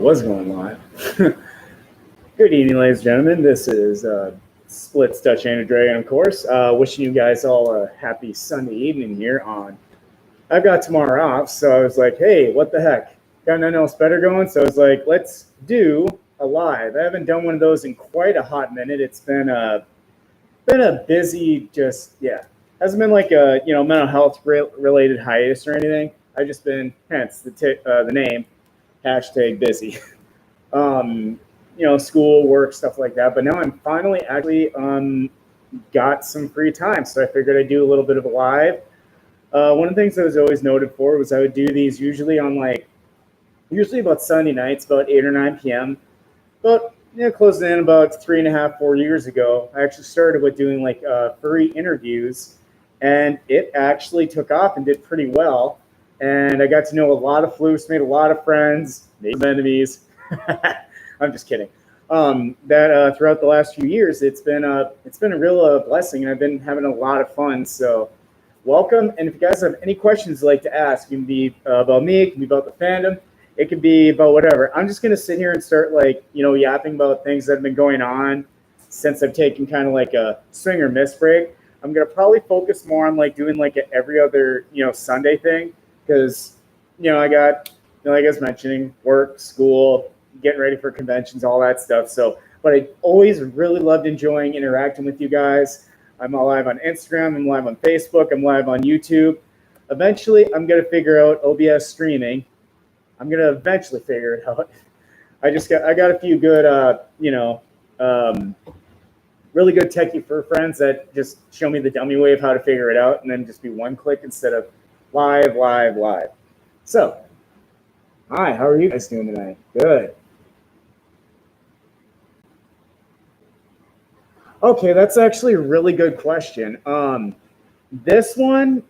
Was going live. Good evening, ladies and gentlemen. This is Splitz, Dutch and Dragon, of course. Wishing you guys all a happy Sunday evening here on. I've got tomorrow off, so I was like, hey, what the heck? Got nothing else better going, so I was like, let's do a live. I haven't done one of those in quite a hot minute. It's been a busy, hasn't been like a mental health related hiatus or anything. I've just been, hence the name, #busy. School, work, stuff like that. But now I'm finally actually got some free time, so I figured I'd do a little bit of a live. One of the things I was always noted for was I would do these usually about Sunday nights, about 8 or 9 p.m. But closing in about 3.5, 4 years ago, I actually started with doing furry interviews, and it actually took off and did pretty well. And I got to know a lot of floofs, made a lot of friends, made some enemies. I'm just kidding. Throughout the last few years, it's been a real blessing, and I've been having a lot of fun. So welcome. And if you guys have any questions you'd like to ask, it can be about me, it can be about the fandom, it could be about whatever. I'm just going to sit here and start yapping about things that have been going on since I've taken kind of like a swing or miss break. I'm going to probably focus more on doing every other, Sunday thing. Because, I got, like I was mentioning, work, school, getting ready for conventions, all that stuff. So, but I always really loved enjoying interacting with you guys. I'm live on Instagram. I'm live on Facebook. I'm live on YouTube. Eventually, I'm going to figure out OBS streaming. I'm going to eventually figure it out. I got a few good, really good techie fur friends that just show me the dummy way of how to figure it out, and then just be one click instead of live. So, hi, how are you guys doing tonight? Good. Okay, that's actually a really good question. This one,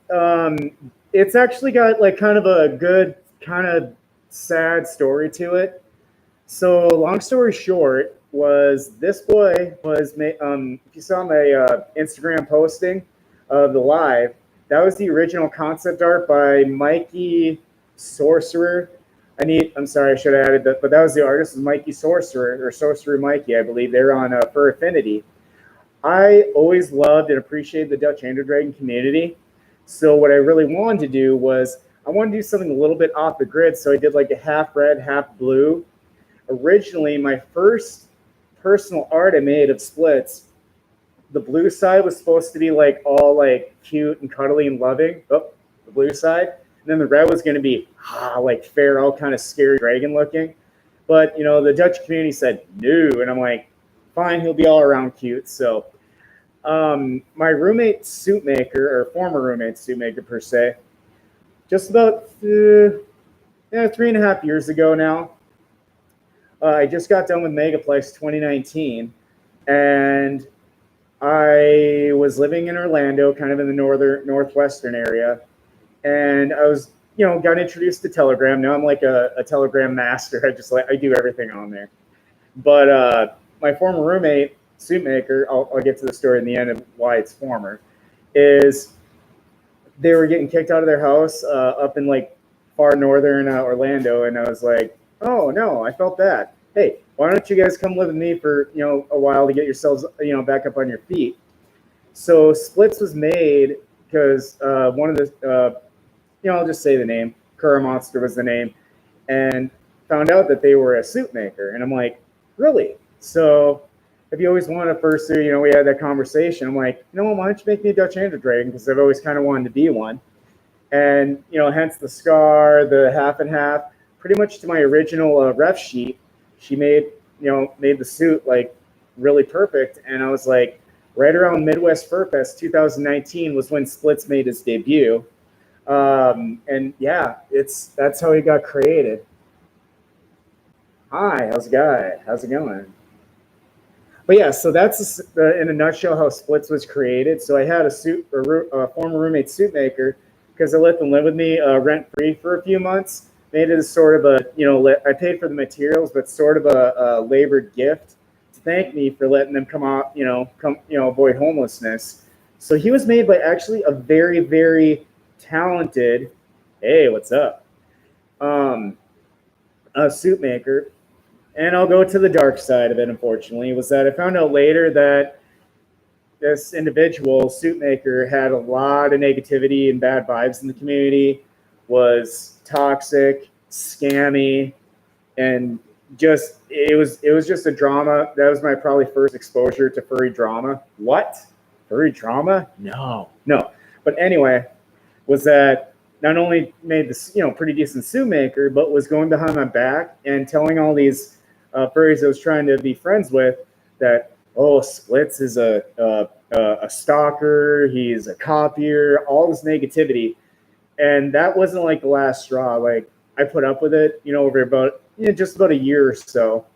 it's actually got kind of a good, kind of sad story to it. So, long story short, was this boy was, if you saw my Instagram posting of the live, that was the original concept art by Mikey Sorcerer. I'm sorry, I should have added that, but that was the artist, Mikey Sorcerer, or Sorcerer Mikey, I believe. They're on Fur Affinity. I always loved and appreciated the Dutch Andrew Dragon community. So what I really wanted to do was, I wanted to do something a little bit off the grid, so I did a half red, half blue. Originally, my first personal art I made of Splitz, the blue side was supposed to be all cute and cuddly and loving. Oh, the blue side. And then the red was going to be feral, kind of scary dragon looking. But, the Dutch community said no. And I'm like, fine, he'll be all around cute. So my roommate suit maker, or former roommate suit maker per se, just about 3.5 years ago now, I just got done with Megaplex 2019. And I was living in Orlando, kind of in the northwestern area, and I was, got introduced to Telegram. Now I'm like a Telegram master. I do everything on there. But my former roommate, suit maker, I'll get to the story in the end of why it's former, is they were getting kicked out of their house up in far northern Orlando, and I was like, oh no, I felt that. Hey, why don't you guys come live with me for a while to get yourselves back up on your feet? So Splitz was made because one of the I'll just say the name, Kura Monster was the name, and found out that they were a suit maker, and I'm like, really? So if you always wanted a fursuit, we had that conversation. I'm like, why don't you make me a Dutch Andrew Dragon, because I've always kind of wanted to be one, and hence the scar, the half and half, pretty much to my original ref sheet. She made the suit really perfect, and I was like, right around Midwest Fur Fest 2019 was when Splitz made his debut, and yeah, that's how he got created. Hi, how's it going? But yeah, so that's in a nutshell how Splitz was created. So I had a former roommate suit maker, because I let them live with me rent free for a few months. Made it as sort of a, I paid for the materials, but sort of a labored gift to thank me for letting them come out, avoid homelessness. So he was made by actually a very, very talented, hey, what's up? A suit maker and I'll go to the dark side of it, unfortunately, was that I found out later that this individual, suit maker, had a lot of negativity and bad vibes in the community, was toxic, scammy, and just it was just a drama. That was my probably first exposure to furry drama. What? Furry drama? No. But anyway, was that not only made this pretty decent suit maker, but was going behind my back and telling all these furries I was trying to be friends with that, oh, Splitz is a stalker, he's a copier, all this negativity. And that wasn't like the last straw. Like, I put up with it, over about just about a year or so,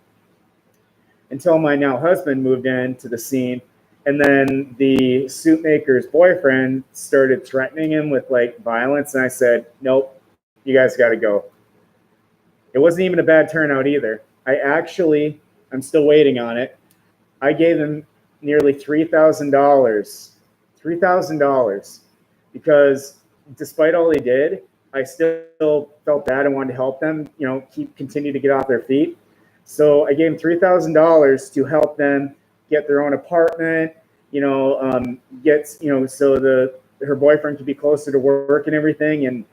until my now husband moved into the scene. And then the suit maker's boyfriend started threatening him with like violence. And I said, nope, you guys got to go. It wasn't even a bad turnout either. I'm still waiting on it. I gave him nearly $3,000, because despite all he did, I still felt bad and wanted to help them, continue to get off their feet. So I gave him $3,000 to help them get their own apartment, so her boyfriend could be closer to work and everything. And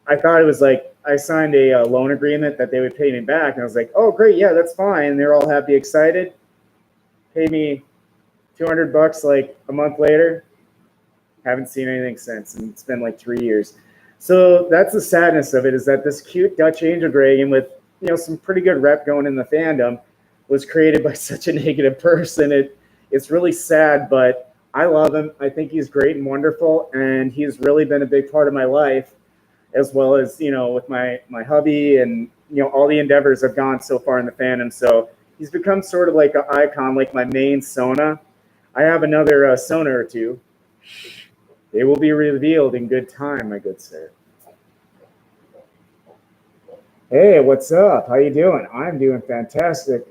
I thought it was like, I signed a loan agreement that they would pay me back. And I was like, oh, great. Yeah, that's fine. And they're all happy, excited. Pay me $200 like a month later. Haven't seen anything since. And it's been like 3 years. So that's the sadness of it, is that this cute Dutch angel dragon with, some pretty good rep going in the fandom was created by such a negative person. It's really sad, but I love him. I think he's great and wonderful, and he's really been a big part of my life, as well as, with my hubby and, all the endeavors I've gone so far in the fandom. So he's become sort of like an icon, like my main Sona. I have another Sona or two. They will be revealed in good time, my good sir. Hey, what's up? How you doing? I'm doing fantastic.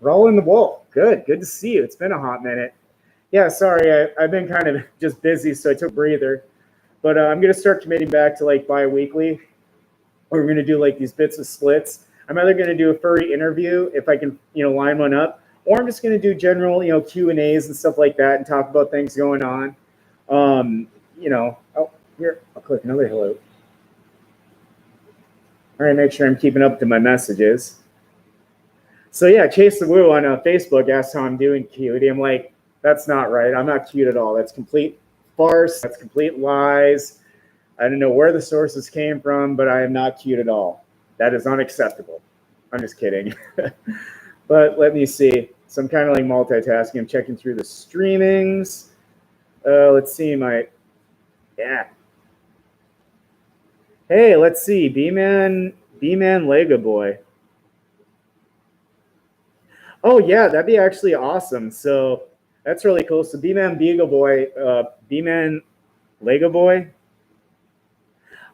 Rolling the wolf. Good to see you. It's been a hot minute. Yeah, sorry, I've been kind of just busy, so I took a breather. But I'm going to start committing back to like bi-weekly. We're going to do like these bits of Splitz. I'm either going to do a furry interview if I can, line one up, or I'm just going to do general, Q&As and stuff like that and talk about things going on. Here, I'll click another hello. All right, make sure I'm keeping up to my messages. So yeah, Chase the Woo on Facebook asked how I'm doing, cutie. I'm like, that's not right. I'm not cute at all. That's complete farce. That's complete lies. I don't know where the sources came from, but I am not cute at all. That is unacceptable. I'm just kidding. But let me see. So I'm kind of like multitasking. I'm checking through the streamings. Let's see yeah. Hey, let's see. B-Man Lego Boy. Oh yeah, that'd be actually awesome. So that's really cool. So B-Man Beagle Boy, B-Man Lego Boy.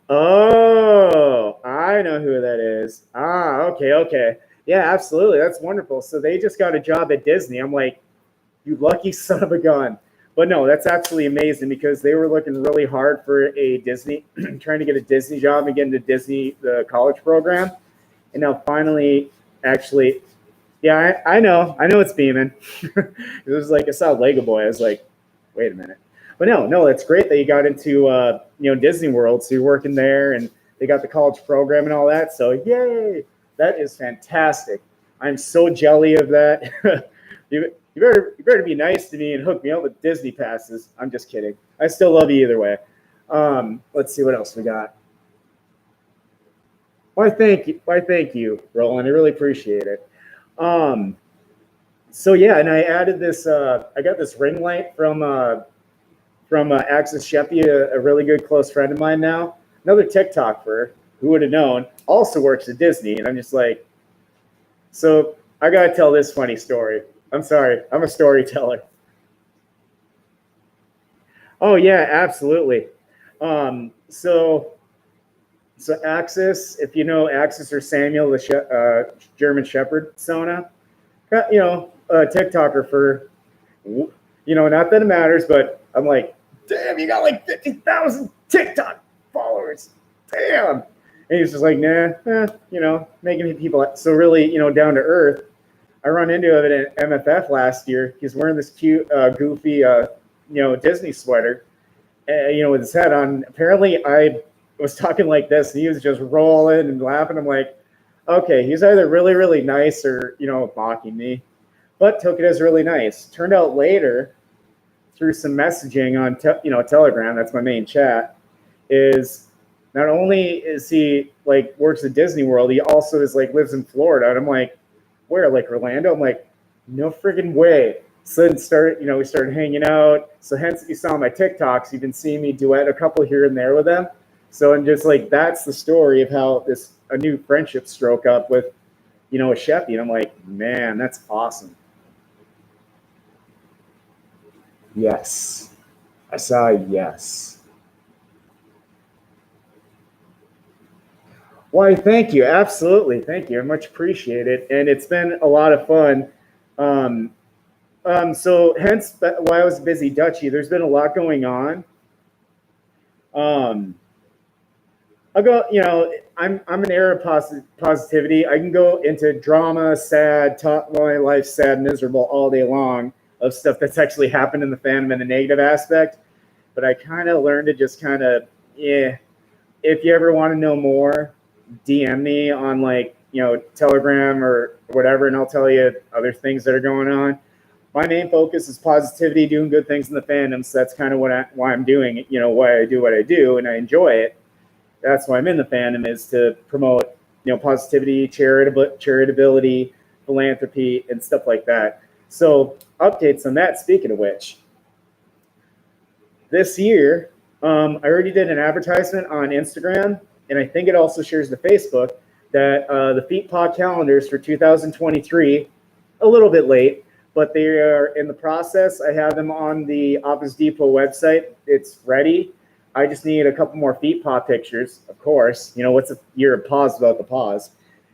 Oh, I know who that is. Okay. Yeah, absolutely. That's wonderful. So they just got a job at Disney. I'm like, you lucky son of a gun. But no, that's absolutely amazing, because they were looking really hard for a Disney, trying to get a Disney job and get into Disney, the college program. And now finally, actually, yeah, I know it's beaming. It was like, I saw Lego Boy. I was like, wait a minute. But no, it's great that you got into, Disney World. So you're working there and they got the college program and all that. So yay, that is fantastic. I'm so jelly of that. You better be nice to me and hook me up with Disney passes. I'm just kidding. I still love you either way. Let's see what else we got. Why, thank you, Roland. I really appreciate it. So yeah, and I added this. I got this ring light from Axis Sheppy, a really good close friend of mine now. Another TikToker, who would have known, also works at Disney. And I'm just like, so I got to tell this funny story. I'm sorry. I'm a storyteller. Oh, yeah, absolutely. So Axis, if you know Axis or Samuel, the German Shepherd Sona, a TikToker for, not that it matters, but I'm like, damn, you got like 50,000 TikTok followers. Damn. And he's just like, nah, making people so really, down to earth. I run into it at MFF last year. He's wearing this cute, goofy, Disney sweater, with his head on. Apparently, I was talking like this, and he was just rolling and laughing. I'm like, okay, he's either really, really nice or, mocking me, but took it as really nice. Turned out later, through some messaging on, Telegram, that's my main chat, is not only is he like works at Disney World, he also is like lives in Florida. And I'm like, where? Like Orlando? I'm like, no friggin' way. So then we started hanging out. So hence you saw my TikToks, you've been seeing me duet a couple here and there with them. So I'm just like, that's the story of how a new friendship stroke up with, a Sheppy. And I'm like, man, that's awesome. Yes. I saw a yes. Why, thank you. Absolutely. Thank you. I much appreciate it. And it's been a lot of fun. So hence why I was busy, Dutchie. There's been a lot going on. I'll go, I'm an era of positivity. I can go into drama, sad, talk my life sad, miserable all day long of stuff that's actually happened in the fandom in a negative aspect. But I kind of learned to just kind of, if you ever want to know more, DM me on Telegram or whatever, and I'll tell you other things that are going on. My main focus is positivity, doing good things in the fandom. So that's kind of why I'm doing it, why I do what I do, and I enjoy it. That's why I'm in the fandom, is to promote, positivity, charitability, philanthropy, and stuff like that. So updates on that, speaking of which. This year, I already did an advertisement on Instagram, and I think it also shares to Facebook, that the Feet Pod calendars for 2023, a little bit late, but they are in the process. I have them on the Office Depot website. It's ready. I just need a couple more Feet Pod pictures, of course. What's a year of pause without the pause?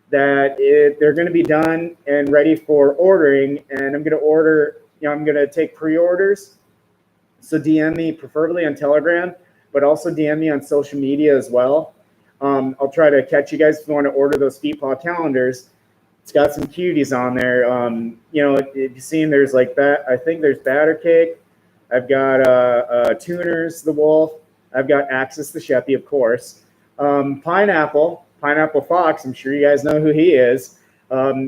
They're going to be done and ready for ordering, and I'm going to order, I'm going to take pre-orders. So DM me, preferably on Telegram, but also DM me on social media as well. I'll try to catch you guys if you want to order those Feet Paw calendars. It's got some cuties on there. If you've seen, there's like that. I think there's Batter Cake. I've got Tuners the Wolf. I've got Axis the Sheppy, of course. Pineapple Fox. I'm sure you guys know who he is.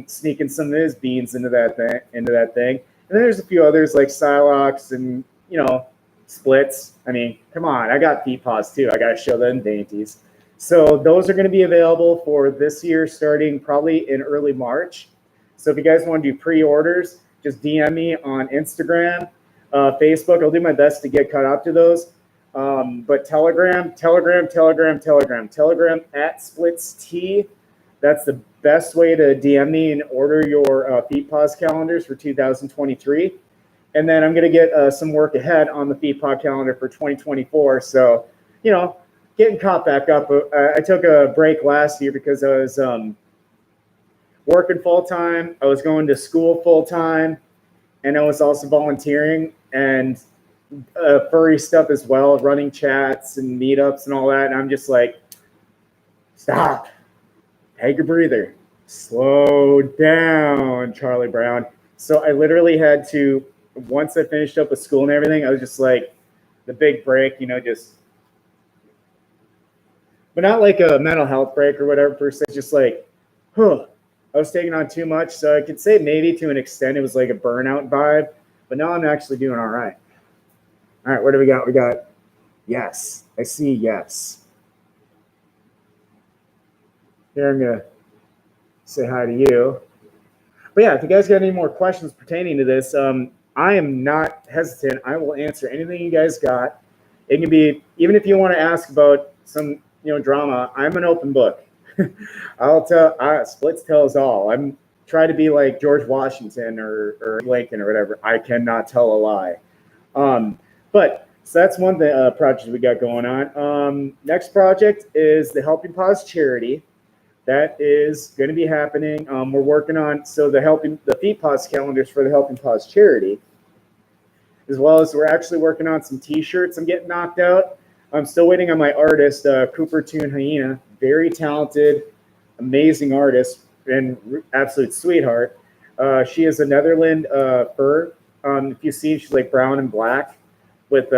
Sneaking some of his beans into that thing. And then there's a few others like Silox and Splitz. I mean, come on, I got Feet Paws too. I got to show them dainties. So those are going to be available for this year, starting probably in early March. So if you guys want to do pre-orders, just DM me on Instagram, Facebook. I'll do my best to get caught up to those. But Telegram at SplitzT. That's the best way to DM me and order your Feet Paws calendars for 2023. And then I'm going to get some work ahead on the Feet Pod calendar for 2024. So, getting caught back up. I took a break last year because I was working full-time. I was going to school full-time. And I was also volunteering and furry stuff as well, running chats and meetups and all that. And I'm just like, stop. Take a breather. Slow down, Charlie Brown. So I literally had to, once I finished up with school and everything, I was just like, the big break, just, but not like a mental health break or whatever per se, just like, I was taking on too much. So I could say maybe to an extent it was like a burnout vibe, but now I'm actually doing all right. All right, what do we got? We got yes. I see yes. Here, I'm going to say hi to you. But yeah, if you guys got any more questions pertaining to this, I am not hesitant. I will answer anything you guys got. It can be, even if you want to ask about some, drama, I'm an open book. I'll tell, Splitz tells all. I'm trying to be like George Washington or Lincoln or whatever. I cannot tell a lie. But so that's one project we got going on. Next project is the Helping Paws charity. That is going to be happening. We're working on the Feet Paws calendars for the Helping Paws charity, as well as we're actually working on some T-shirts. I'm getting knocked out. I'm still waiting on my artist, Cooper Toon Hyena. very talented, amazing artist and absolute sweetheart. She is a Netherland fur. If you see, she's like brown and black with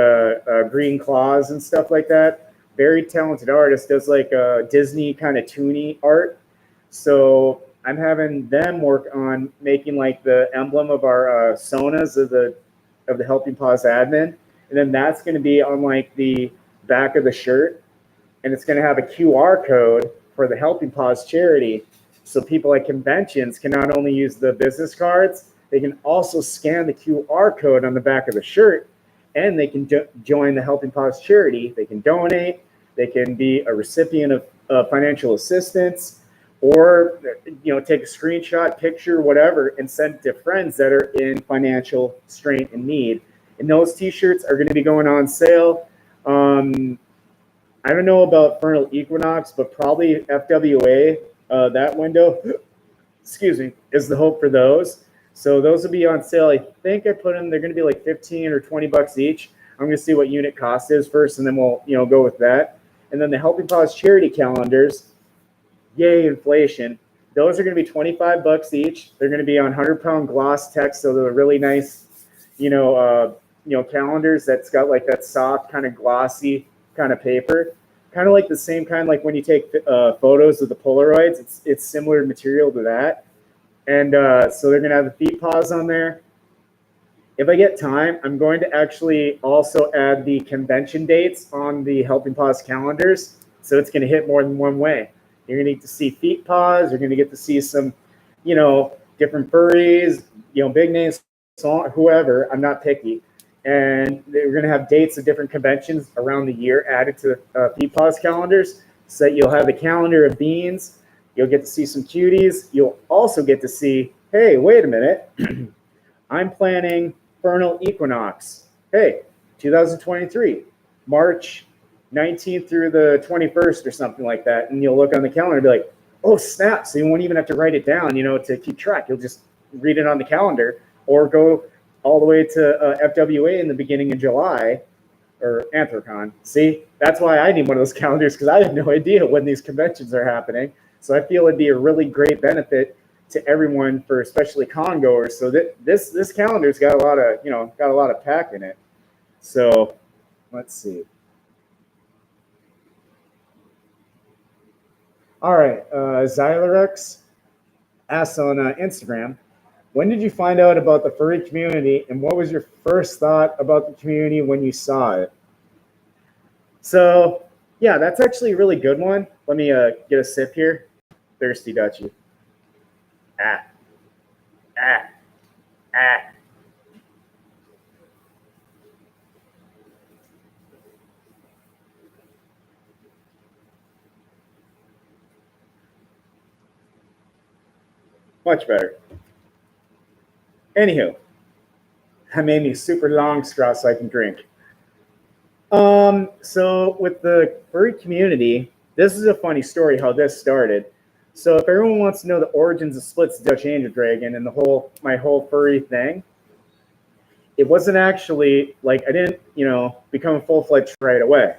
green claws and stuff like that. Very talented artist. Does like Disney kind of toony art. So I'm having them work on making like the emblem of our sonas of the Helping Paws admin, and then that's going to be on like the back of the shirt, and it's going to have a QR code for the Helping Paws charity. So people at conventions can not only use the business cards, they can also scan the QR code on the back of the shirt, and they can join the Helping Paws charity. They can donate. They can be a recipient of financial assistance, or take a screenshot, picture, whatever, and send it to friends that are in financial strain and need. And those T-shirts are going to be going on sale. I don't know about Vernal Equinox, but probably FWA, that window, excuse me, is the hope for those. So those will be on sale. I think I put them, they're going to be like 15 or 20 bucks each. I'm going to see what unit cost is first, and then we'll go with that. And then the Helping Paws charity calendars, yay, inflation. Those are going to be 25 bucks each. They're going to be on 100-pound gloss text, so they're really nice, calendars that's got like that soft kind of glossy kind of paper, kind of like the same kind like when you take photos of the Polaroids. It's similar material to that. And so they're going to have the feet paws on there. If I get time, I'm going to actually also add the convention dates on the Helping Paws calendars, so it's going to hit more than one way. You're going to get to see feet paws. You're going to get to see some, different furries, big names, whoever. I'm not picky. And we're going to have dates of different conventions around the year added to feet paws calendars, so that you'll have the calendar of beans. You'll get to see some cuties. You'll also get to see, hey, wait a minute. I'm planning Vernal Equinox. Hey, 2023, March 19th through the 21st or something like that. And you'll look on the calendar and be like, oh, snap. So you won't even have to write it down, to keep track. You'll just read it on the calendar, or go all the way to FWA in the beginning of July, or Anthrocon. See, that's why I need one of those calendars, because I have no idea when these conventions are happening. So I feel it'd be a really great benefit to everyone, for especially con goers. So this calendar's got a lot of pack in it. So let's see. All right, Xylorex asks on Instagram, when did you find out about the furry community, and what was your first thought about the community when you saw it? So yeah, that's actually a really good one. Let me get a sip here. Thirsty Dutchie. Ah. Much better. Anywho, I made me super long straw so I can drink. So with the furry community, this is a funny story how this started. So if everyone wants to know the origins of Splitz Dutch Angel Dragon and my whole furry thing, it wasn't actually like I didn't, become a full-fledged right away.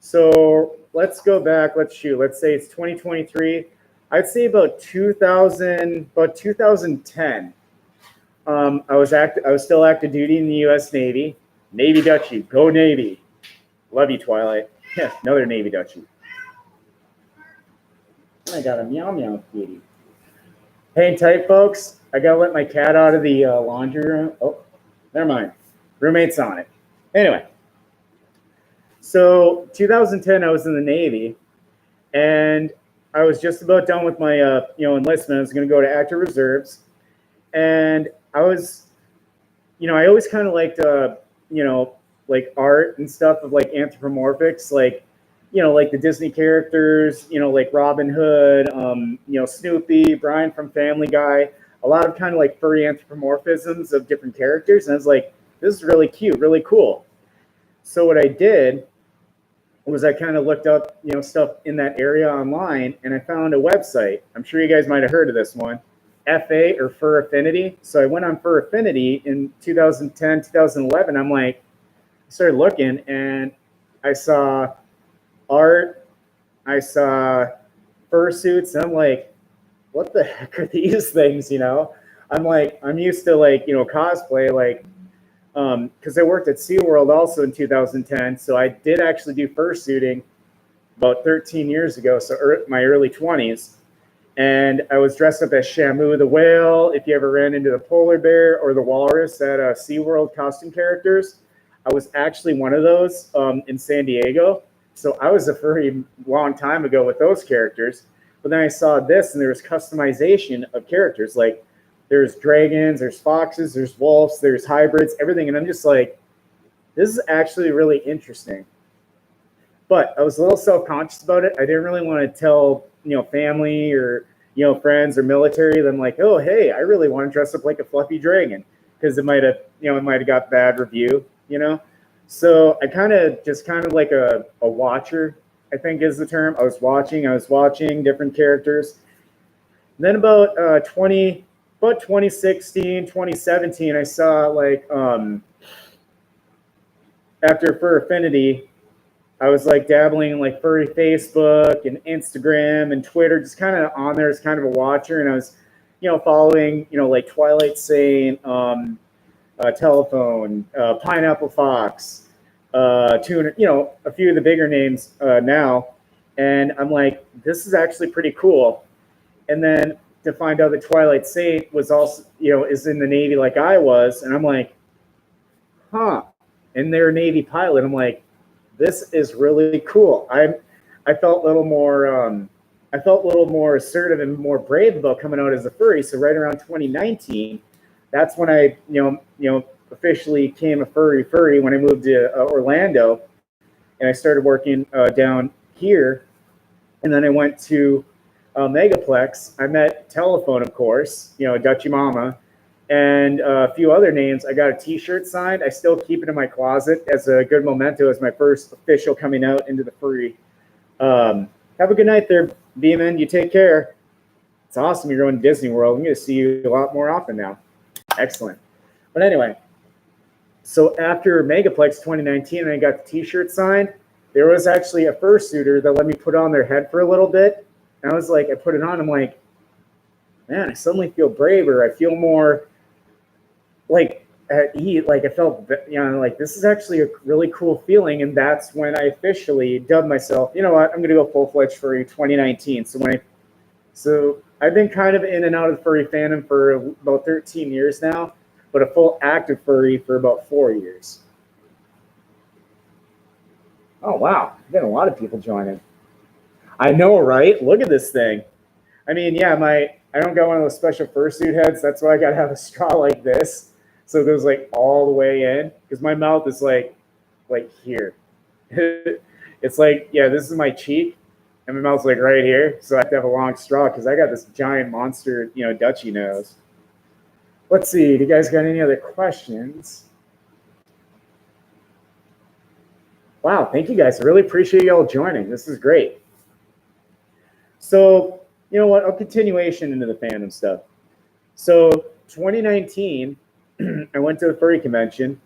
So let's go back. Let's say it's 2023. I'd say about 2010. I was still active duty in the U.S. Navy. Navy Dutchie, go Navy. Love you, Twilight. Yeah, another Navy Dutchie. I got a meow meow kitty. Hang tight, folks. I gotta let my cat out of the laundry room. Oh, never mind. Roommate's on it. Anyway, so 2010, I was in the Navy, and I was just about done with my enlistment. I was gonna go to active reserves, and I was, I always kind of liked like art and stuff of like anthropomorphics, like the Disney characters, like Robin Hood, Snoopy, Brian from Family Guy, a lot of kind of like furry anthropomorphisms of different characters. And I was like, this is really cute, really cool. So what I did was I kind of looked up, stuff in that area online, and I found a website. I'm sure you guys might have heard of this one, FA or Fur Affinity. So I went on Fur Affinity in 2010, 2011. I'm like, I started looking, and I saw art, I saw fursuits, and I'm like, what the heck are these things? I'm like, I'm used to like, cosplay, like, because I worked at SeaWorld also in 2010. So I did actually do fursuiting about 13 years ago. So my early 20s. And I was dressed up as Shamu the whale. If you ever ran into the polar bear or the walrus at SeaWorld costume characters, I was actually one of those in San Diego. So I was a furry long time ago with those characters. But then I saw this, and there was customization of characters. Like there's dragons, there's foxes, there's wolves, there's hybrids, everything. And I'm just like, this is actually really interesting. But I was a little self-conscious about it. I didn't really want to tell, family or, friends or military. Then like, oh, hey, I really want to dress up like a fluffy dragon, because it might have got bad review, So I kind of like a watcher, I think is the term. I was watching different characters. Then about 2016, 2017, I saw like after Fur Affinity, I was like dabbling in like furry Facebook and Instagram and Twitter, just kind of on there as kind of a watcher. And I was, following, like Twilight Saint, Telephone, Pineapple Fox, Tuner, a few of the bigger names now. And I'm like, this is actually pretty cool. And then to find out that Twilight Saint was also, is in the Navy like I was. And I'm like, huh. And they're a Navy pilot. I'm like, this is really cool. I felt a little more assertive and more brave about coming out as a furry. So right around 2019, that's when I officially became a furry when I moved to Orlando, and I started working down here. And then I went to Megaplex. I met Telephone, of course, Dutchy Mama, and a few other names. I got a T-shirt signed. I still keep it in my closet as a good memento, as my first official coming out into the furry. Have a good night there, Beeman. You take care. It's awesome you're going to Disney World. I'm going to see you a lot more often now. Excellent. But anyway, so after Megaplex 2019, I got the T-shirt signed. There was actually a fursuiter that let me put on their head for a little bit. And I was like, I put it on. I'm like, man, I suddenly feel braver. I feel more like at ease. Like I felt, like this is actually a really cool feeling. And that's when I officially dubbed myself, you know what, I'm going to go full-fledged furry 2019. So I've been kind of in and out of the furry fandom for about 13 years now, but a full active furry for about 4 years. Oh, wow. I've got a lot of people joining. I know, right? Look at this thing. I mean, yeah, I don't got one of those special fursuit heads. That's why I got to have a straw like this. So it goes like all the way in, because my mouth is like here. It's like, yeah, this is my cheek, and my mouth's like right here. So I have to have a long straw because I got this giant monster, Dutchy nose. Let's see. Do you guys got any other questions? Wow, thank you guys. I really appreciate y'all joining. This is great. So, you know what? A continuation into the fandom stuff. So 2019, I went to the furry convention,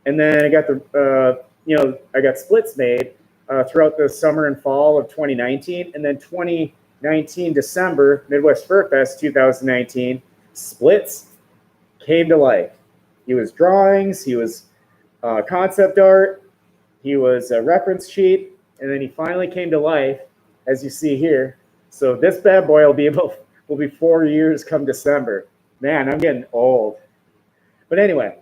and then I got I got Splitz made throughout the summer and fall of 2019, and then 2019 December, Midwest Fur Fest 2019, Splitz came to life. He was drawings, he was concept art, he was a reference sheet, and then he finally came to life, as you see here. So this bad boy will be 4 years come December. Man, I'm getting old. But anyway,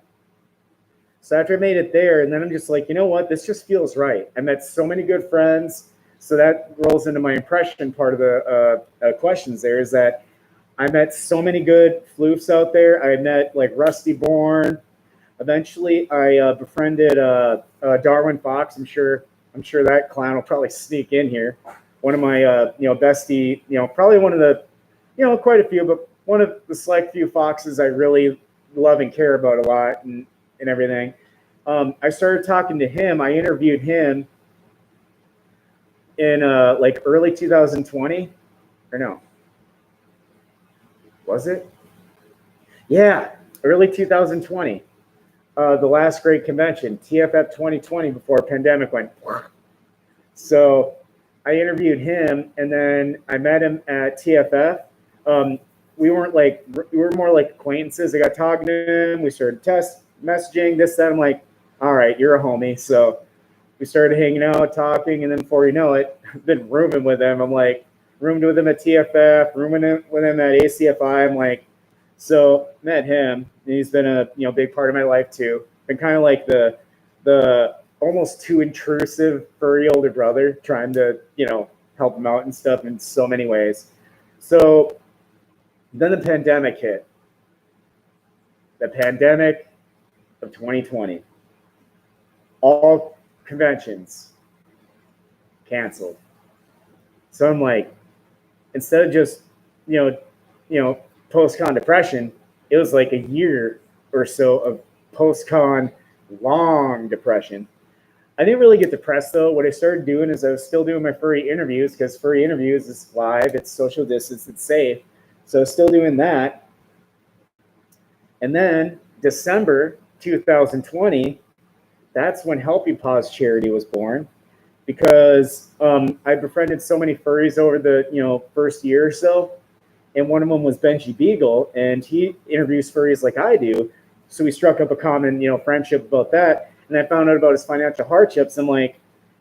so after I made it there, and then I'm just like, you know what? This just feels right. I met so many good friends. So that rolls into my impression part of the questions there, is that I met so many good floofs out there. I met like Rusty Bourne. Eventually, I befriended Darwin Fox. I'm sure that clown will probably sneak in here. One of my bestie, probably one of the, quite a few, but one of the select few foxes I really love and care about a lot and everything. I started talking to him. I interviewed him in like early 2020, or no? Was it? Yeah, early 2020. The last great convention, TFF 2020, before a pandemic went. So I interviewed him, and then I met him at TFF. Um, we were more like acquaintances. I got talking to him. We started test messaging this, that. I'm like, all right, you're a homie. So we started hanging out, talking, and then before you know it, I've been rooming with him. I'm like, roomed with him at TFF, rooming with him at ACFI. I'm like, so met him. And he's been a big part of my life too. Been kind of like the almost too intrusive furry older brother, trying to help him out and stuff in so many ways. So then the pandemic hit. The pandemic of 2020. All conventions canceled. So I'm like, instead of just post-con depression, it was like a year or so of post-con long depression. I didn't really get depressed though. What I started doing is I was still doing my furry interviews, because furry interviews is live, it's social distance, it's safe. So I was still doing that. And then December 2020, that's when Helping Paws charity was born, because I befriended so many furries over the first year or so, and one of them was Benji Beagle, and he interviews furries like I do. So we struck up a common friendship about that, and I found out about his financial hardships. I'm like,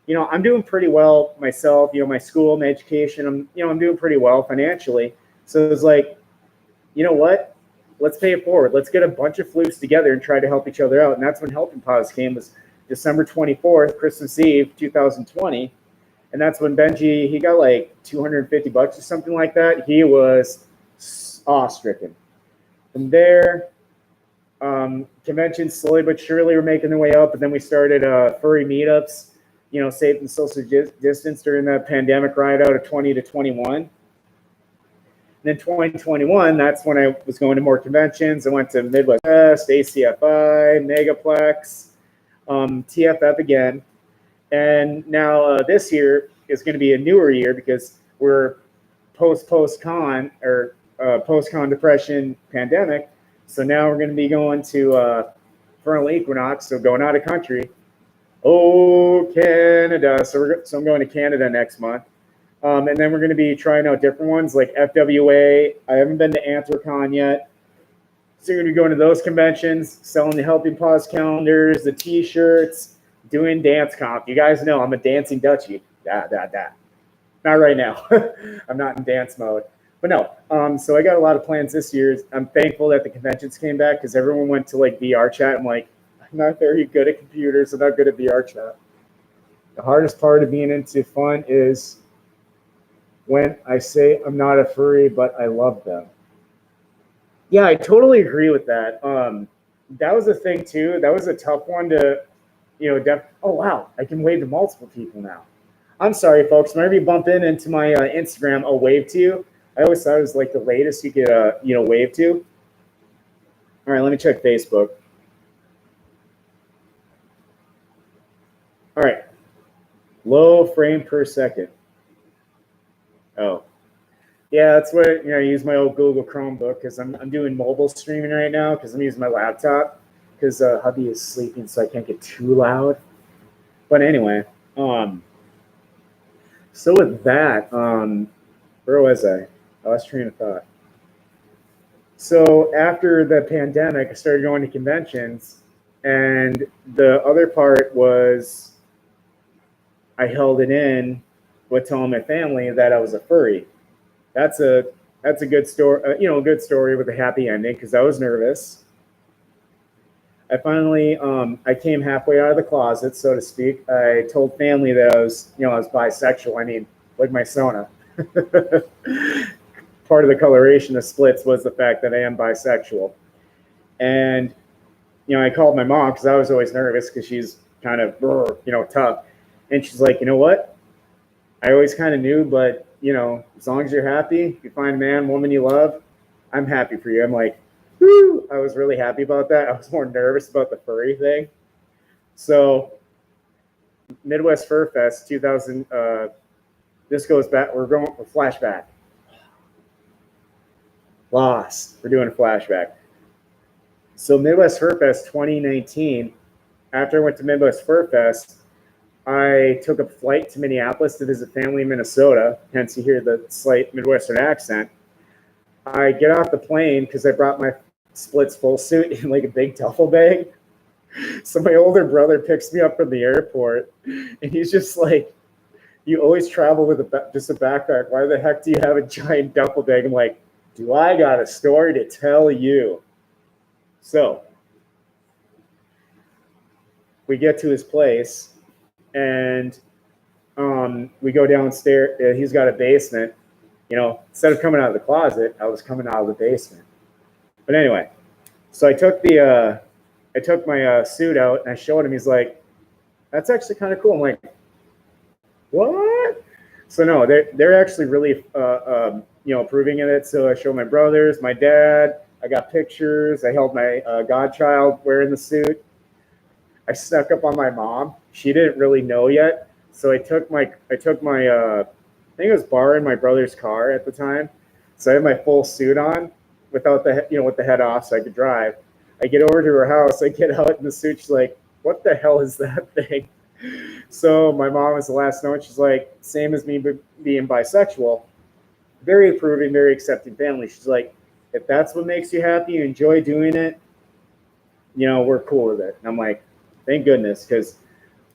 I'm doing pretty well myself. My school, my education, I'm doing pretty well financially. So it was like, you know what? Let's pay it forward. Let's get a bunch of flukes together and try to help each other out. And that's when Helping Paws came. Was December 24th, Christmas Eve, 2020. And that's when Benji, he got like $250 or something like that. He was awe-stricken. From there, conventions slowly but surely were making their way up. And then we started furry meetups, safe and social distance during the pandemic ride out of 20 to 21. And then 2021, that's when I was going to more conventions. I went to Midwest Fest, ACFI, Megaplex, TFF again. And now this year is going to be a newer year, because we're post-con or post-con depression pandemic. So now we're going to be going to Vernal Equinox, so going out of country. Oh, Canada. So I'm going to Canada next month. And then we're going to be trying out different ones like FWA. I haven't been to Anthrocon yet. So you're going to be going to those conventions, selling the Helping Paws calendars, the T-shirts, doing dance comp. You guys know I'm a dancing Dutchie. Not right now. I'm not in dance mode. But no, so I got a lot of plans this year. I'm thankful that the conventions came back, because everyone went to like VR chat. I'm like, I'm not very good at computers. I'm not good at VR chat. The hardest part of being into fun is when I say I'm not a furry, but I love them. Yeah, I totally agree with that. That was a thing too. That was a tough one to, oh wow, I can wave to multiple people now. I'm sorry, folks. Whenever you bump into my Instagram, I'll wave to you. I always thought it was like the latest you could, wave to. All right, let me check Facebook. All right, low frame per second. Oh, yeah, that's what I use my old Google Chromebook, because I'm doing mobile streaming right now, because I'm using my laptop, because hubby is sleeping, so I can't get too loud. But anyway, so with that, where was I? I lost train of thought. So after the pandemic, I started going to conventions, and the other part was I held it in with telling my family that I was a furry. That's a good story, a good story with a happy ending, because I was nervous. I finally, I came halfway out of the closet, so to speak. I told family that I was bisexual. I mean, like my Sona. Part of the coloration of Splitz was the fact that I am bisexual. And, I called my mom, because I was always nervous, because she's kind of, tough. And she's like, you know what? I always kind of knew, but, as long as you're happy, you find a man, woman you love, I'm happy for you. I'm like, woo! I was really happy about that. I was more nervous about the furry thing. So, Midwest Fur Fest 2000, this goes back, we're going for flashback. Lost. We're doing a flashback. So Midwest Fur Fest 2019, after I went to Midwest Fur Fest, I took a flight to Minneapolis to visit family in Minnesota, hence you hear the slight Midwestern accent. I get off the plane because I brought my Splitz full suit in like a big duffel bag. So my older brother picks me up from the airport, and he's just like, "You always travel with just a backpack. Why the heck do you have a giant duffel bag?" I'm like, "Do I got a story to tell you?" So we get to his place, and we go downstairs. He's got a basement. Instead of coming out of the closet, I was coming out of the basement. But anyway, so I took my suit out and I showed him. He's like, "That's actually kind of cool." I'm like, "What?" So no, they're actually really approving of it. So I showed my brothers, my dad. I got pictures. I held my godchild wearing the suit. I snuck up on my mom. She didn't really know yet. So I took my I think I was borrowing my brother's car at the time. So I had my full suit on without with the head off so I could drive. I get over to her house. I get out in the suit. She's like, "What the hell is that thing?" So my mom was the last note. She's like, same as me being bisexual, very approving, very accepting family. She's like, "If that's what makes you happy, you enjoy doing it, we're cool with it." And I'm like, thank goodness, because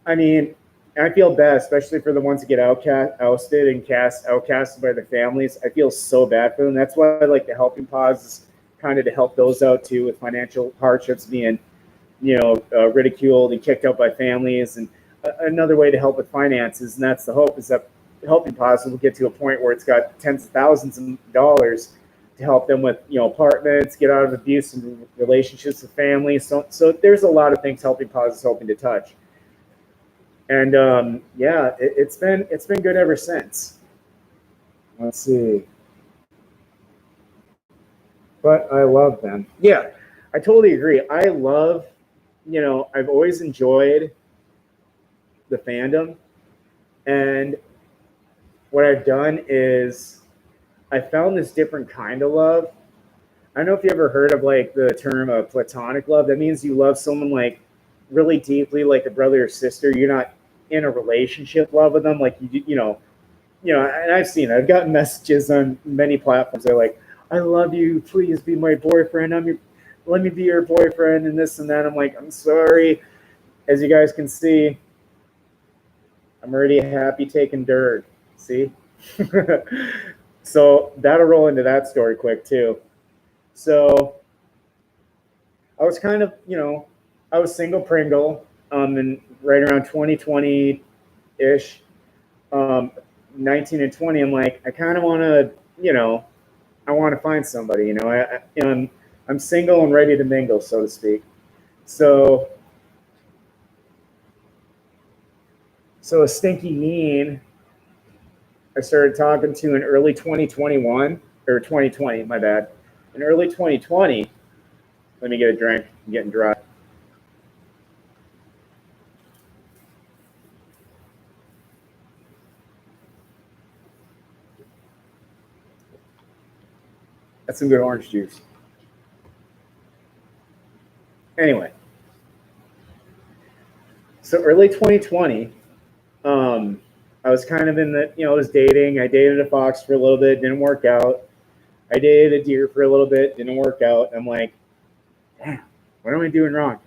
I mean, I feel bad, especially for the ones that get ousted and outcasted by their families. I feel so bad for them. That's why I like the helping pause, kind of to help those out too with financial hardships, being ridiculed and kicked out by families, and another way to help with finances. And that's the hope, is that helping pause will get to a point where it's got tens of thousands of dollars to help them with apartments, get out of abuse and relationships with families. So there's a lot of things helping pause is hoping to touch. And it's been good ever since. Let's see. But I love them. Yeah, I totally agree. I love, I've always enjoyed the fandom. And what I've done is I found this different kind of love. I don't know if you ever heard of like the term platonic love. That means you love someone like really deeply, like a brother or sister. You're not in a relationship love with them, like and I've seen it. I've gotten messages on many platforms. They're like, "I love you. Please be my boyfriend. Let me be your boyfriend," and this and that. I'm like, "I'm sorry." As you guys can see, I'm already happy taking dirt. See? So that'll roll into that story quick too. So I was kind of, I was single Pringle, and right around 2020 ish, 19 and 20, I'm like, I kind of want to, I want to find somebody, I'm single and ready to mingle, so to speak. So a stinky mean I started talking to in early 2021, or 2020, my bad. In early 2020, let me get a drink. I'm getting dry. That's some good orange juice. Anyway, so early 2020, I was kind of in the, I was dating. I dated a fox for a little bit, didn't work out. I dated a deer for a little bit, didn't work out. I'm like, damn, what am I doing wrong?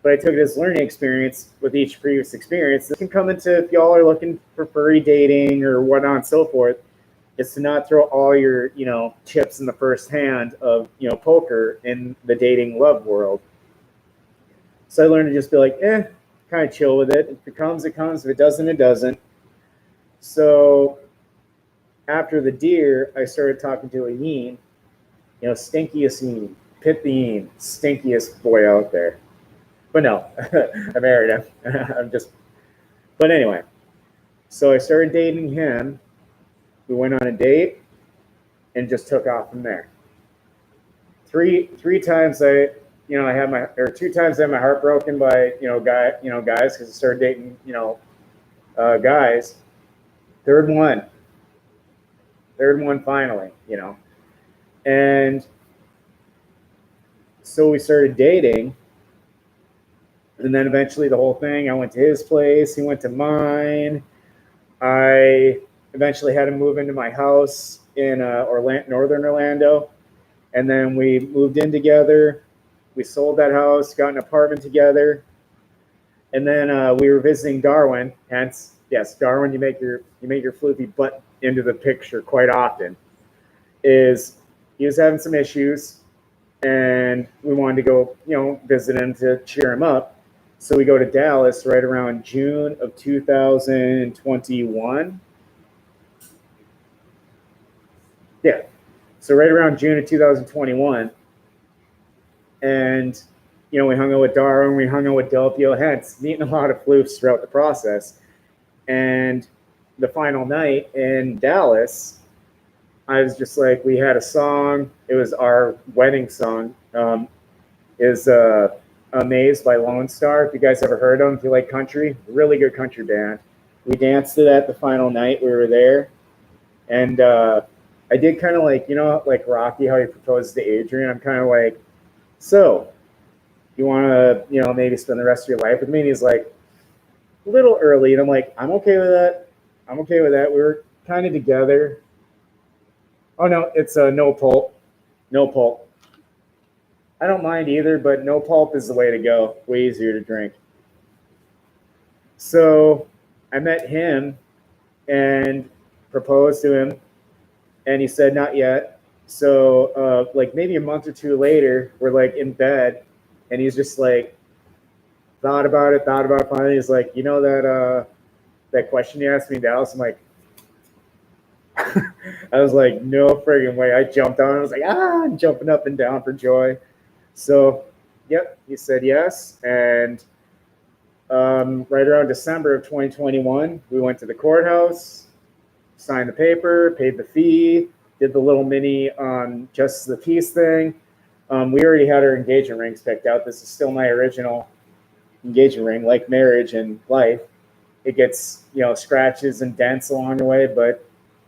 But I took it as learning experience with each previous experience. This can come into, if y'all are looking for furry dating or whatnot and so forth, is to not throw all your, chips in the first hand of, poker in the dating love world. So I learned to just be like, kind of chill with it. If it comes, it comes. If it doesn't, it doesn't. So after the deer, I started talking to a yeen, stinkiest yeen, pit the yeen, stinkiest boy out there. But no, I married him. But anyway, so I started dating him. We went on a date and just took off from there. Three times I had two times I had my heart broken by, guys, because I started dating, guys. Third one finally, and so we started dating, And then eventually the whole thing, I went to his place, he went to mine. I eventually had to move into my house in northern Orlando. And then we moved in together. We sold that house, got an apartment together. And then we were visiting Darwin. Hence, yes, Darwin, you make your floofy butt into the picture quite often. Is he was having some issues, and we wanted to go, visit him to cheer him up. So we go to Dallas right around June of 2021. Yeah. So right around June of 2021. And, we hung out with Darwin, we hung out with Delpio, hence meeting a lot of floofs throughout the process. And the final night in Dallas, I was just like, we had a song. It was our wedding song. Is Amazed by Lone Star. If you guys ever heard them, if you like country, really good country band. We danced to that the final night we were there. And I did kind of like, like Rocky, how he proposed to Adrian. I'm kind of like, so you want to, maybe spend the rest of your life with me? And he's like, a little early. And I'm like, I'm okay with that. I'm okay with that. We were kind of together. Oh, no, it's no pulp. No pulp. I don't mind either, but no pulp is the way to go. Way easier to drink. So I met him and proposed to him, and he said not yet. So like maybe a month or two later, we're like in bed, and he's just like thought about it. Finally, he's like, that question you asked me in Dallas. I'm like, I was like, no friggin' way. I jumped on. I was like, I'm jumping up and down for joy. So, yep, he said yes. And right around December of 2021, we went to the courthouse, signed the paper, paid the fee, did the little mini Justice of the Peace thing. We already had our engagement rings picked out. This is still my original engagement ring. Like marriage and life, it gets, scratches and dents along the way, but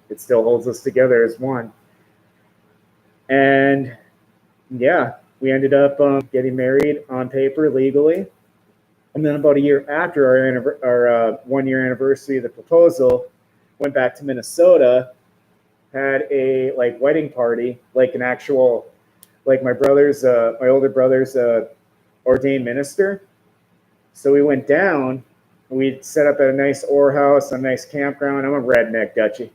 it still holds us together as one. And yeah, we ended up getting married on paper legally. And then about a year after our 1 year anniversary of the proposal, went back to Minnesota, had a wedding party, like an actual, like my older brother's ordained minister. So we went down, we set up at a nice Orr house, a nice campground. I'm a redneck, Dutchie.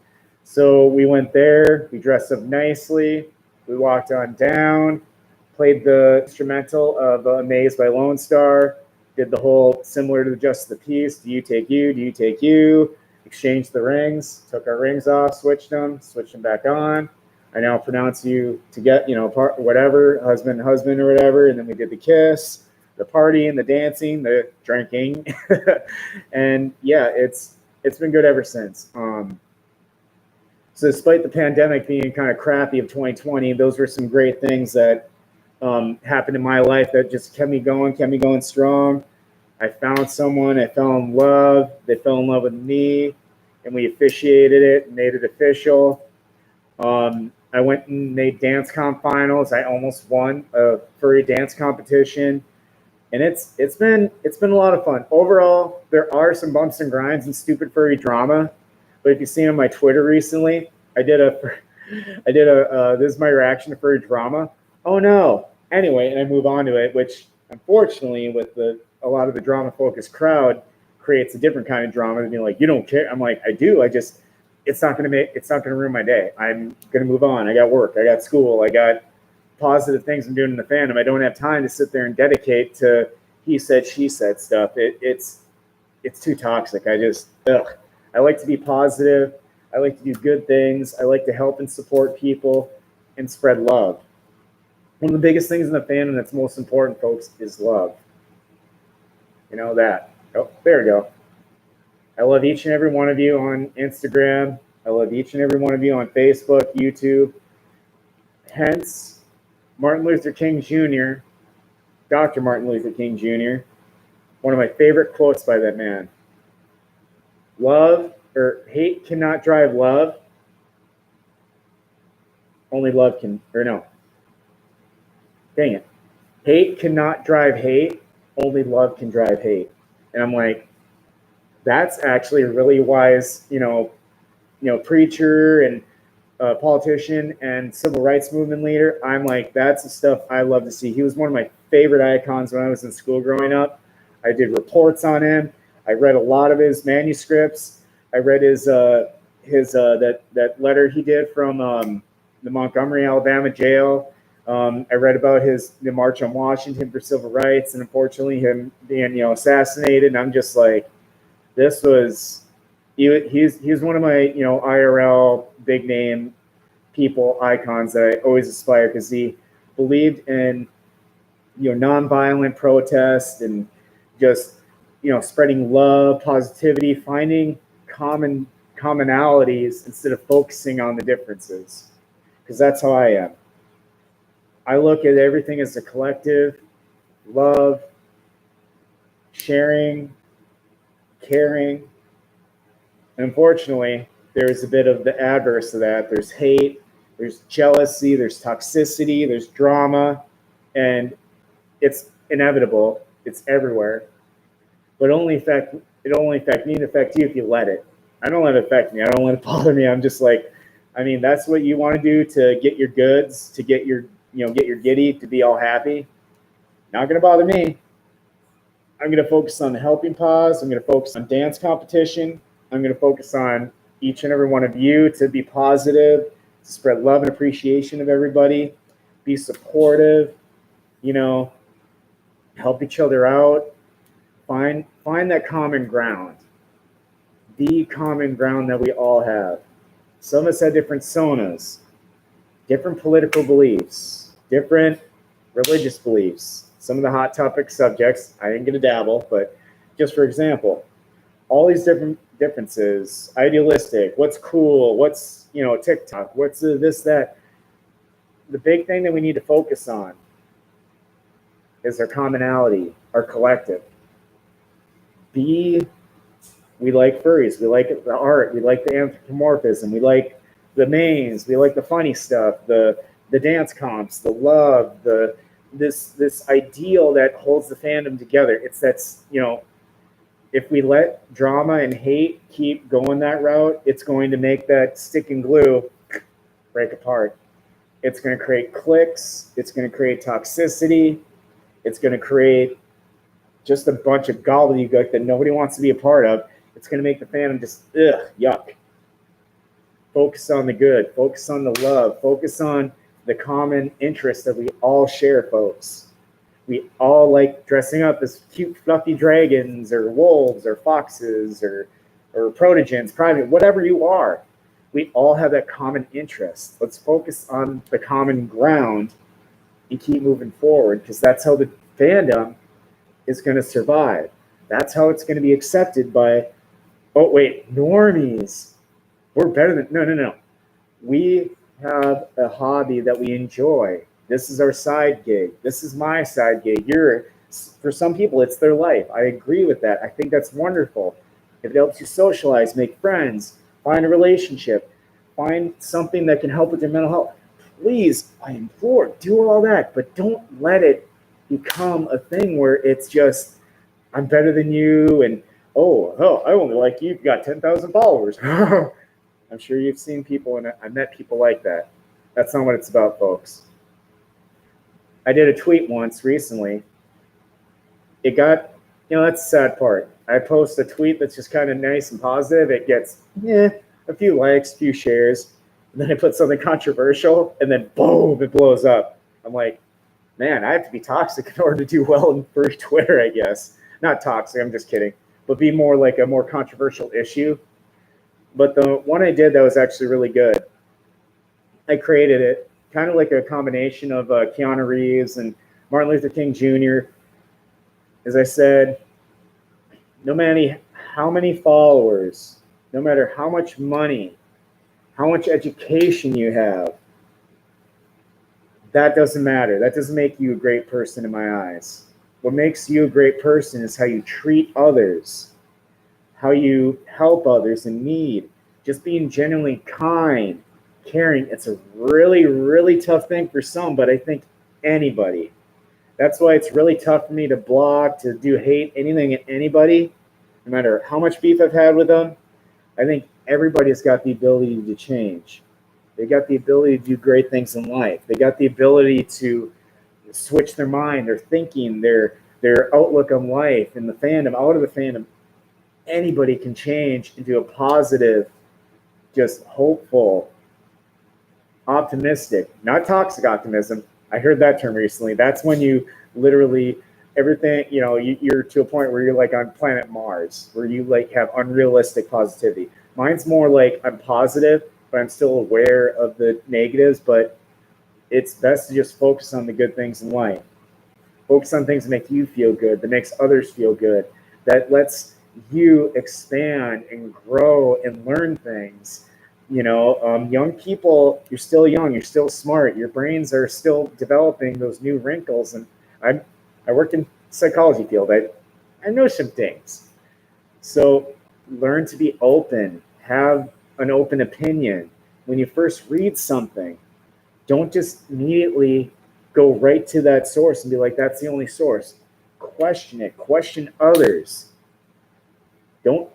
So we went there, we dressed up nicely, we walked on down, played the instrumental of Amazed by Lone Star, did the whole similar to the Justice of the Peace, do you take you, exchanged the rings, took our rings off, switched them back on. I now pronounce you to get, whatever, husband or whatever, and then we did the kiss, the party and the dancing, the drinking. And yeah, it's been good ever since. So despite the pandemic being kind of crappy of 2020, those were some great things that happened in my life that just kept me going strong. I found someone, I fell in love, they fell in love with me, and we officiated it, made it official. I went and made dance comp finals. I almost won a furry dance competition, and it's been a lot of fun. Overall, there are some bumps and grinds and stupid furry drama. But if you've seen on my Twitter recently, I did a this is my reaction to furry drama. Oh no. Anyway, and I move on to it, which unfortunately with a lot of the drama focused crowd creates a different kind of drama to be like, you don't care. I'm like, I do. It's not gonna ruin my day. I'm gonna move on. I got work, I got school, I got positive things I'm doing in the fandom. I don't have time to sit there and dedicate to he said, she said stuff. It's too toxic. I like to be positive. I like to do good things. I like to help and support people and spread love. One of the biggest things in the fandom that's most important, folks, is love. You know that. Oh, there we go. I love each and every one of you on Instagram. I love each and every one of you on Facebook, YouTube. Hence, Martin Luther King Jr., Dr. Martin Luther King Jr., one of my favorite quotes by that man. Hate cannot drive love. Only love can, or no. Dang it. Hate cannot drive hate. only love can drive hate. And I'm like, that's actually a really wise, preacher and politician and civil rights movement leader. I'm like, that's the stuff I love to see. He was one of my favorite icons when I was in school growing up. I did reports on him. I read a lot of his manuscripts. I read his that letter he did from the Montgomery, Alabama jail. I read about the March on Washington for civil rights, and unfortunately him being assassinated. And I'm just like, this was he's one of my IRL big name people icons that I always aspire, because he believed in nonviolent protest and just spreading love, positivity, finding commonalities instead of focusing on the differences, because that's how I am. I look at everything as a collective, love, sharing, caring. Unfortunately, there's a bit of the adverse of that. There's hate, there's jealousy, there's toxicity, there's drama, and it's inevitable. It's everywhere. But it only affect me and affect you if you let it. I don't let it affect me. I don't let it bother me. I'm just like, that's what you want to do to get your goods, to get your giddy, to be all happy. Not going to bother me. I'm going to focus on the helping pause. I'm going to focus on dance competition. I'm going to focus on each and every one of you to be positive, to spread love and appreciation of everybody, be supportive, help each other out, find that common ground, the common ground that we all have. Some of us have different sonas, different political beliefs, different religious beliefs, some of the hot topic subjects. I didn't get to dabble, but just for example, all these different differences, idealistic, what's cool, what's TikTok, what's this, that. The big thing that we need to focus on is our commonality, our collective. We like furries, we like the art, we like the anthropomorphism, we like the memes, we like the funny stuff, the dance comps, the love, this ideal that holds the fandom together. If we let drama and hate keep going that route, it's going to make that stick and glue break apart. It's going to create cliques. It's going to create toxicity. It's going to create just a bunch of gobbledygook that nobody wants to be a part of. It's going to make the fandom just, yuck. Focus on the good. Focus on the love. Focus on the common interest that we all share, folks. We all like dressing up as cute, fluffy dragons or wolves or foxes or protogens, private, whatever you are. We all have that common interest. Let's focus on the common ground and keep moving forward, because that's how the fandom is going to survive. That's how it's going to be accepted by, oh, wait, normies. We're better than, no. We have a hobby that we enjoy. This is our side gig. This is my side gig. For some people, it's their life. I agree with that. I think that's wonderful. If it helps you socialize, make friends, find a relationship, find something that can help with your mental health, please, I implore, do all that. But don't let it become a thing where it's just, I'm better than you, and oh, I only like you. You've got 10,000 followers. I'm sure you've seen people, and I met people like that. That's not what it's about, folks. I did a tweet once recently. It got, that's the sad part. I post a tweet that's just kind of nice and positive. It gets a few likes, a few shares. And then I put something controversial, and then boom, it blows up. I'm like, man, I have to be toxic in order to do well for Twitter, I guess. Not toxic, I'm just kidding. But be more like a more controversial issue. But the one I did that was actually really good, I created it kind of like a combination of Keanu Reeves and Martin Luther King Jr. As I said, no matter how many followers, no matter how much money, how much education you have, that doesn't matter. That doesn't make you a great person in my eyes. What makes you a great person is how you treat others, how you help others in need, just being genuinely kind, caring. It's a really, really tough thing for some, but I think anybody That's why it's really tough for me to block, to do hate anything at anybody, no matter how much beef I've had with them. I think everybody's got the ability to change. They got the ability to do great things in life. They got the ability to switch their mind, their thinking, their outlook on life, and the fandom, out of the fandom. Anybody can change into a positive, just hopeful, optimistic, not toxic optimism. I heard that term recently. That's when you literally everything, you're to a point where you're like on planet Mars, where you like have unrealistic positivity. Mine's more like I'm positive, but I'm still aware of the negatives, but it's best to just focus on the good things in life. Focus on things that make you feel good, that makes others feel good, that lets you expand and grow and learn things. Young people, you're still young, you're still smart, your brains are still developing those new wrinkles. And I work in psychology field. I know some things. So learn to be open, have an open opinion. When you first read something, don't just immediately go right to that source and be like, that's the only source. Question it, question others. Don't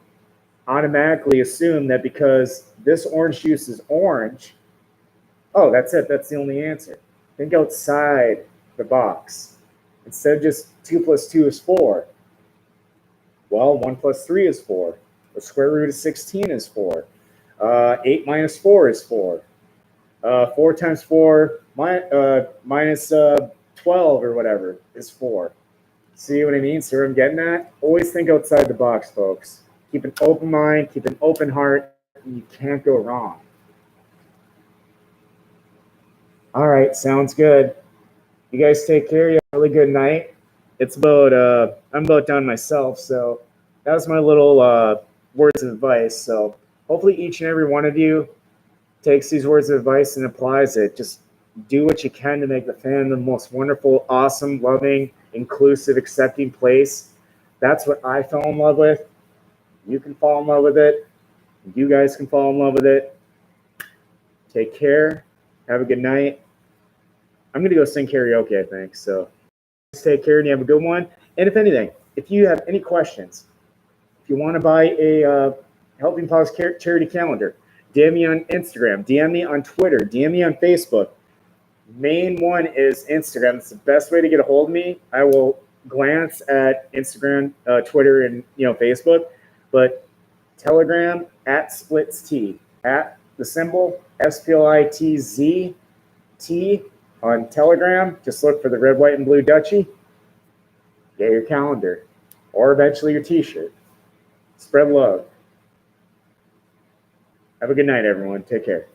automatically assume that because this orange juice is orange, oh, that's it, that's the only answer. Think outside the box. Instead of just 2 plus 2 is 4. Well, 1 plus 3 is 4. The square root of 16 is 4. 8 minus 4 is 4. 4 times 4 minus 12 or whatever is 4. See what I mean? See where I'm getting at? Always think outside the box, folks. Keep an open mind, keep an open heart, and you can't go wrong. All right, sounds good. You guys take care. You have a really good night. It's about, I'm about done myself, so that was my little words of advice. So hopefully each and every one of you takes these words of advice and applies it. Just do what you can to make the fandom the most wonderful, awesome, loving, inclusive, accepting place. That's what I fell in love with. You can fall in love with it. You guys can fall in love with it. Take care. Have a good night. I'm going to go sing karaoke, I think. So take care and you have a good one. And if anything, if you have any questions, if you want to buy a Helping Paws charity calendar, DM me on Instagram, DM me on Twitter, DM me on Facebook. Main one is Instagram. It's the best way to get a hold of me. I will glance at Instagram, Twitter, and Facebook, but Telegram at Splitz, at the symbol SPLITZ on Telegram. Just look for the red, white, and blue Dutchie. Get your calendar, or eventually your T-shirt. Spread love. Have a good night, everyone. Take care.